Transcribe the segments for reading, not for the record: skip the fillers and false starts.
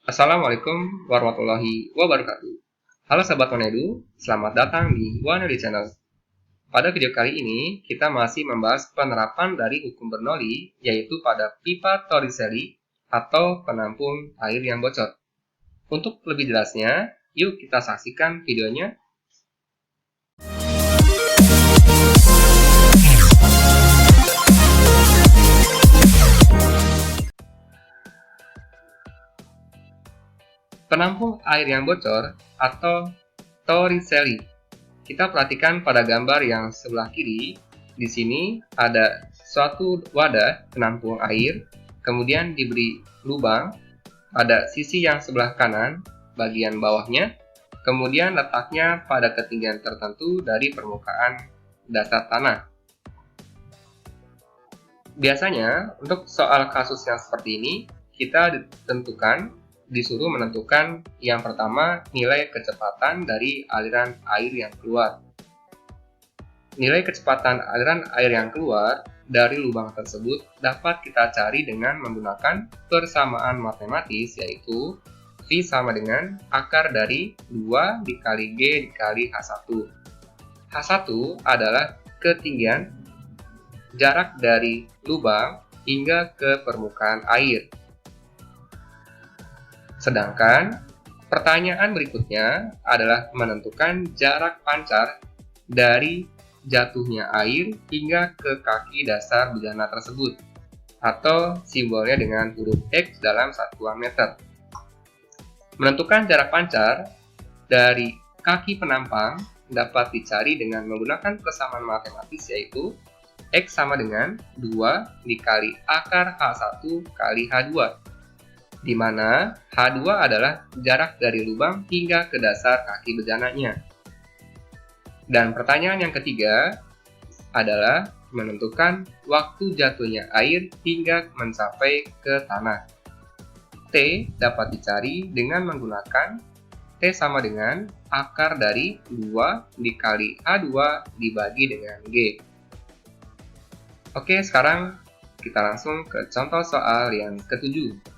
Assalamualaikum warahmatullahi wabarakatuh. Halo Sobat Wanedu, selamat datang di Wanedu Channel. Pada video kali ini, kita masih membahas penerapan dari hukum Bernoulli, yaitu pada pipa Torricelli atau penampung air yang bocor. Untuk lebih jelasnya, yuk kita saksikan videonya. Penampung air yang bocor atau Torricelli. Kita perhatikan pada gambar yang sebelah kiri. Di sini ada suatu wadah penampung air, kemudian diberi lubang pada sisi yang sebelah kanan, bagian bawahnya, kemudian letaknya pada ketinggian tertentu dari permukaan dasar tanah. Biasanya, untuk soal kasus yang seperti ini, kita disuruh menentukan yang pertama nilai kecepatan dari aliran air yang keluar. Nilai kecepatan aliran air yang keluar dari lubang tersebut dapat kita cari dengan menggunakan persamaan matematis, yaitu V sama dengan akar dari 2 dikali G dikali H1. H1 adalah ketinggian jarak dari lubang hingga ke permukaan air. Sedangkan pertanyaan berikutnya adalah menentukan jarak pancar dari jatuhnya air hingga ke kaki dasar bejana tersebut, atau simbolnya dengan huruf X dalam satuan meter. Menentukan jarak pancar dari kaki penampang dapat dicari dengan menggunakan persamaan matematis, yaitu X sama dengan 2 dikali akar H1 kali H2, di mana H2 adalah jarak dari lubang hingga ke dasar kaki bejananya. Dan pertanyaan yang ketiga adalah menentukan waktu jatuhnya air hingga mencapai ke tanah. T dapat dicari dengan menggunakan T sama dengan akar dari 2 dikali H2 dibagi dengan G. Oke, sekarang kita langsung ke contoh soal yang ketujuh.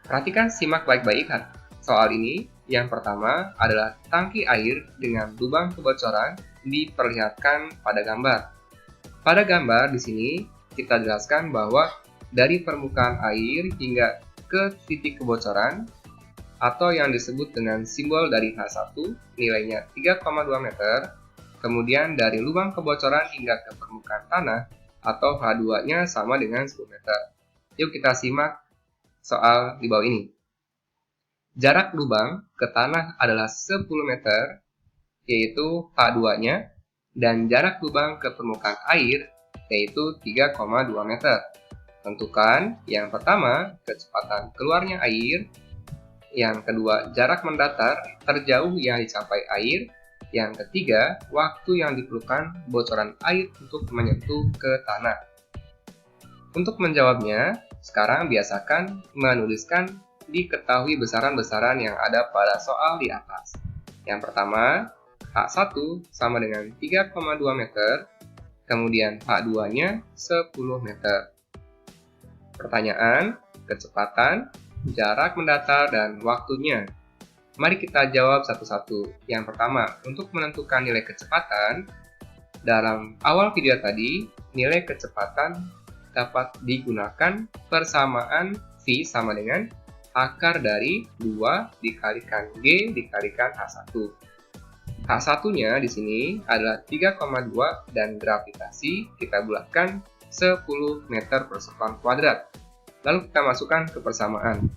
Perhatikan, simak baik-baik soal ini. Yang pertama adalah tangki air dengan lubang kebocoran diperlihatkan pada gambar. Pada gambar di sini kita jelaskan bahwa dari permukaan air hingga ke titik kebocoran atau yang disebut dengan simbol dari H1 nilainya 3,2 meter, kemudian dari lubang kebocoran hingga ke permukaan tanah atau H2-nya sama dengan 10 meter. Yuk kita simak soal di bawah ini. Jarak lubang ke tanah adalah 10 meter, yaitu H2-nya, dan jarak lubang ke permukaan air, yaitu 3,2 meter. Tentukan yang pertama, kecepatan keluarnya air, yang kedua, jarak mendatar terjauh yang dicapai air, yang ketiga, waktu yang diperlukan bocoran air untuk menyentuh ke tanah. Untuk menjawabnya, sekarang biasakan menuliskan diketahui besaran-besaran yang ada pada soal di atas. Yang pertama, H1 sama dengan 3,2 meter, kemudian H2-nya 10 meter. Pertanyaan, kecepatan, jarak mendatar, dan waktunya. Mari kita jawab satu-satu. Yang pertama, untuk menentukan nilai kecepatan, dalam awal video tadi, nilai kecepatan dapat digunakan persamaan V sama dengan akar dari 2 dikalikan G dikalikan H1. H1-nya di sini adalah 3,2 dan gravitasi kita bulatkan 10 meter per sekon kuadrat. Lalu kita masukkan ke persamaan.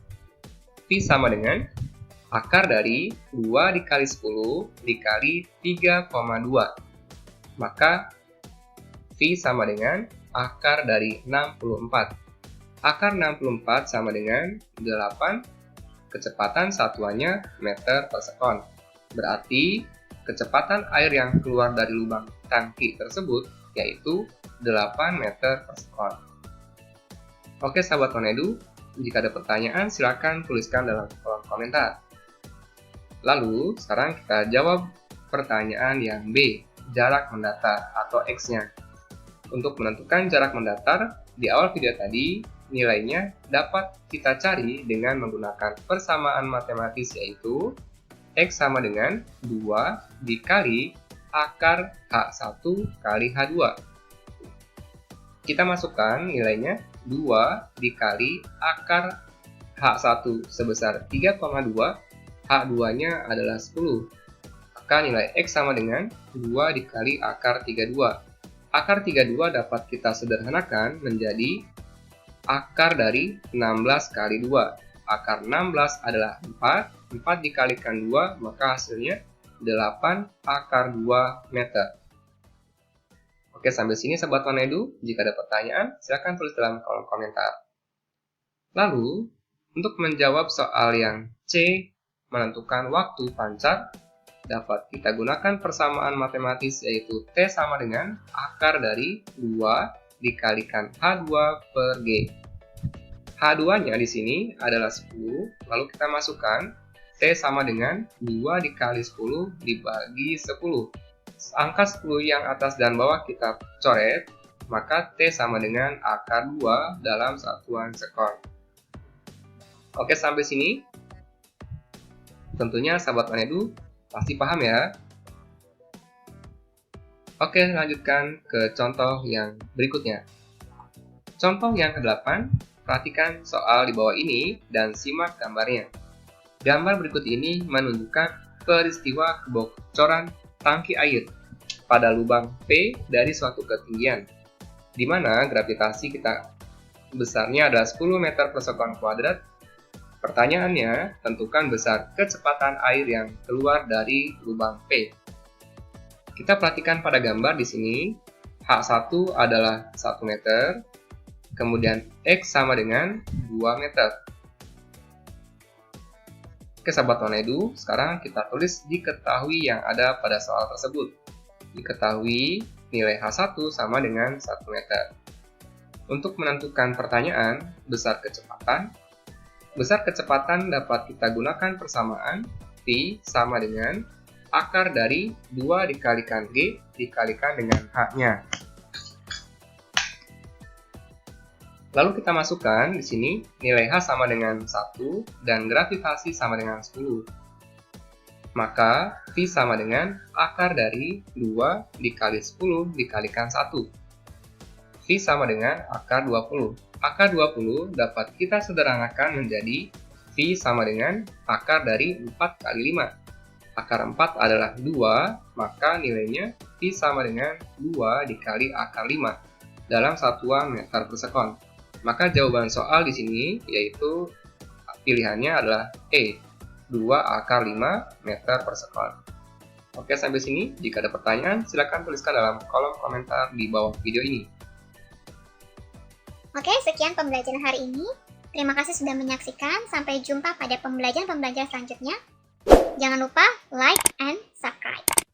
V sama dengan akar dari 2 dikali 10 dikali 3,2. Maka V sama dengan akar dari 64. Akar 64 sama dengan 8, kecepatan satuannya meter per sekon. Berarti kecepatan air yang keluar dari lubang tangki tersebut yaitu 8 meter per sekon. Oke sahabat Wanedu, jika ada pertanyaan silakan tuliskan dalam kolom komentar. Lalu sekarang kita jawab pertanyaan yang B, jarak mendatar atau X-nya. Untuk menentukan jarak mendatar, di awal video tadi nilainya dapat kita cari dengan menggunakan persamaan matematis, yaitu X sama dengan 2 dikali akar H1 kali H2. Kita masukkan nilainya 2 dikali akar H1 sebesar 3,2, H2-nya adalah 10. Maka nilai X sama dengan 2 dikali akar 32. Akar 32 dapat kita sederhanakan menjadi akar dari 16 kali 2. Akar 16 adalah 4, 4 dikalikan 2, maka hasilnya 8 akar 2 meter. Oke, sampai sini Sobat Wanedu. Jika ada pertanyaan, silakan tulis dalam kolom komentar. Lalu, untuk menjawab soal yang C, menentukan waktu pancar, dapat kita gunakan persamaan matematis, yaitu T sama dengan akar dari 2 dikalikan H2 per G. H2-nya di sini adalah 10, lalu kita masukkan T sama dengan 2 dikali 10 dibagi 10. Angka 10 yang atas dan bawah kita coret, maka T sama dengan akar 2 dalam satuan sekon. Oke, sampai sini. Tentunya Sahabat Wanedu pasti paham ya. Oke, lanjutkan ke contoh yang berikutnya. Contoh yang ke-8, perhatikan soal di bawah ini dan simak gambarnya. Gambar berikut ini menunjukkan peristiwa kebocoran tangki air pada lubang P dari suatu ketinggian, di mana gravitasi kita besarnya adalah 10 meter per sekon kuadrat. Pertanyaannya, tentukan besar kecepatan air yang keluar dari lubang P. Kita perhatikan pada gambar di sini, H1 adalah 1 meter, kemudian X sama dengan 2 meter. Oke, Sahabat Wanedu, sekarang kita tulis diketahui yang ada pada soal tersebut. Diketahui nilai H1 sama dengan 1 meter. Untuk menentukan pertanyaan, besar kecepatan dapat kita gunakan persamaan V sama dengan akar dari 2 dikalikan G dikalikan dengan H-nya. Lalu kita masukkan di sini nilai H sama dengan 1 dan gravitasi sama dengan 10. Maka V sama dengan akar dari 2 dikali 10 dikalikan 1. V sama dengan akar 20. Akar 20 dapat kita sederhanakan menjadi V sama dengan akar dari 4 kali 5. Akar 4 adalah 2, maka nilainya V sama dengan 2 dikali akar 5 dalam satuan meter per sekon. Maka jawaban soal di sini yaitu pilihannya adalah E, 2 akar 5 meter per sekon. Oke, sampai sini. Jika ada pertanyaan, silakan tuliskan dalam kolom komentar di bawah video ini. Oke, sekian pembelajaran hari ini. Terima kasih sudah menyaksikan. Sampai jumpa pada pembelajaran selanjutnya. Jangan lupa like and subscribe.